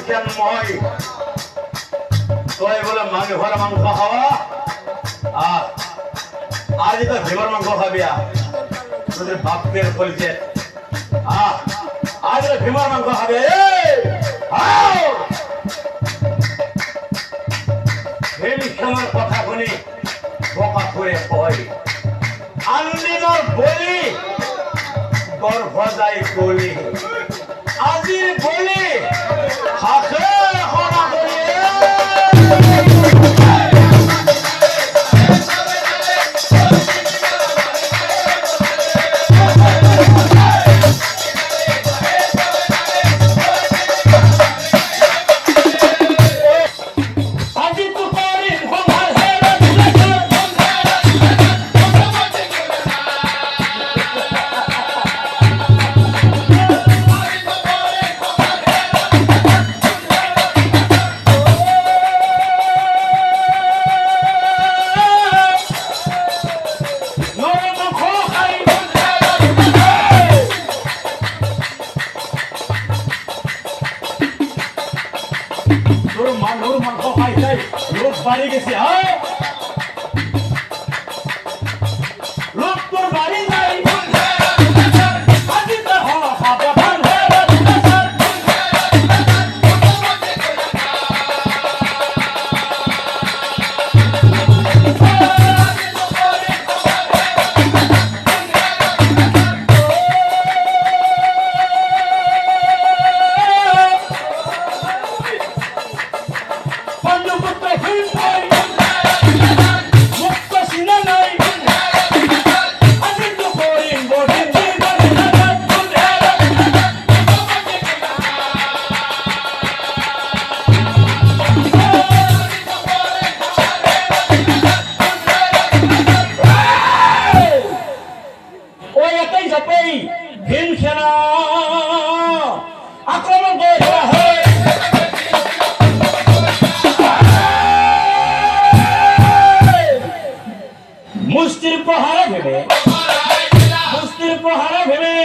কেন মই তই বলে মানুহৰ মাংস খাওয়া আজি তো ভীমৰ মাংস খাবি তোদের বাপের বলছে আজ ভীমৰ মাংস খাবি ভীমসেনের কথা শুনি বকা করে কয় আনদিনৰ বলি গর্ভ যায় গলি আজির বলি হাসে হরা বলি বাড়ি গেছে লোক তোর বাড়ি যাই ভীমসেনা আক্রমণ করা হয় মুষ্টির প্রহারে ভেবে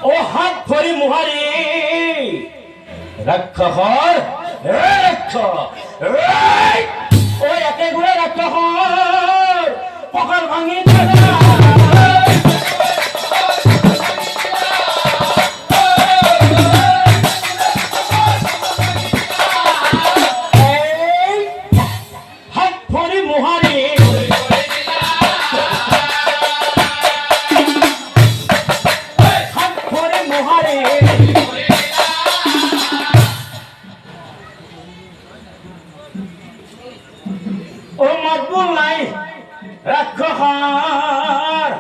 ও হাত ধরি মুহারি রক্ষর ও একে ঘুরে রক্ষর পকর ভাঙি ও মকবুল নাই রাক্ষর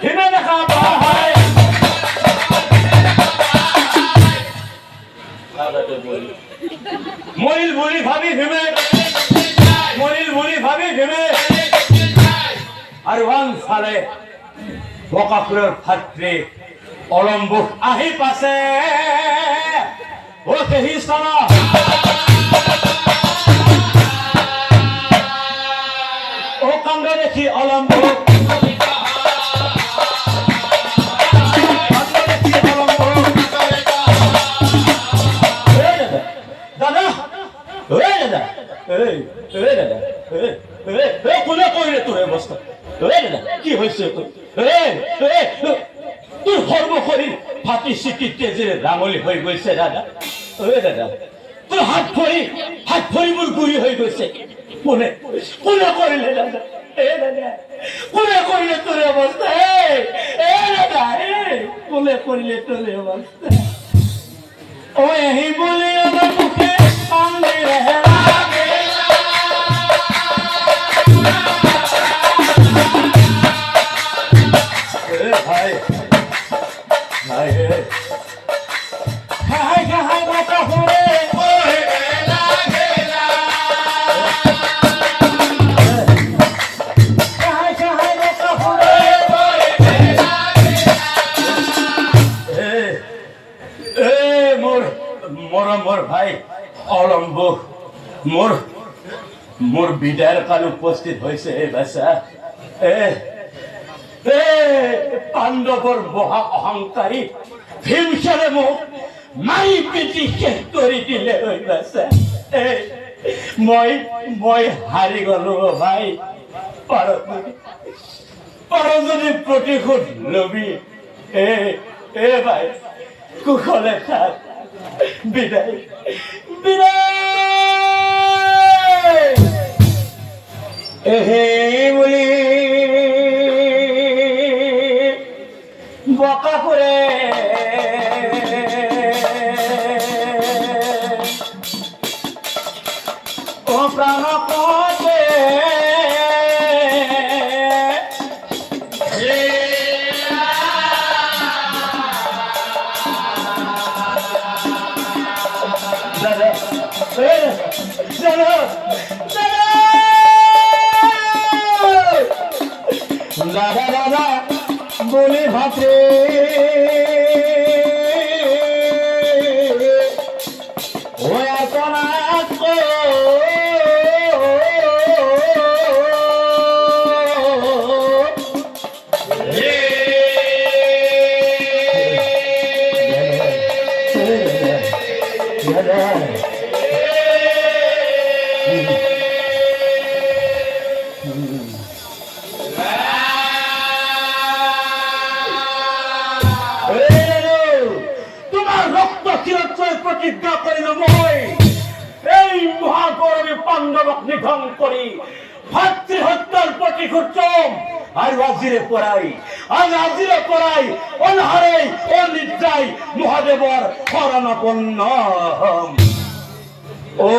হিমে দেখা হয় মরিল বলি ভাবি ভেবে আর ওয়ান সালে বকাপুরের ফাত্রে অলম্বুক আহি পাছে ও কেহি সালা ও কাঙ্গা দেখি অলম্বুক কি হয়েছে তোর ধর্ম করি ফাটি সিটি তেজে রাঙলি হয়ে গৈছে দাদা দাদা তোর হাত ভরি মোর গুড়ি হয়ে গৈছে কোনে করিলে দাদা কোনে করিলে তোর অবস্থা দাদা কোনে করিলে তোর অবস্থা ও এই বলে আমার মুখে সামনে রহে ভাই ভাই হাই বাটা হরে মোর ভাই অলম্ব মোর বিদায়ের কাল উপস্থিত হয়েছে বাসা পাণ্ডৱৰ মহা অহংকাৰী ভীমসেনে মোক মাৰি পিটি শেষ কৰি দিলে হৈ গৈছে। মই হাৰি গলো ভাই। পাৰ যদি প্ৰতিশোধ লবি ভাই কুশলে থাক। বিদায় বিদায়। বুলি বকা করে ও প্রাণ পথে দাদা দাদা বলি ভাত্রে प्रतिज्ञा करिल মই এই মহাগৌরবে পাণ্ডবক নিধন করি ভাতৃ হত্যার প্রতিশোধ আর আজিরে পড়াই অনহারে অনিদ্রায় মহাদেবর শরণাপন্ন ও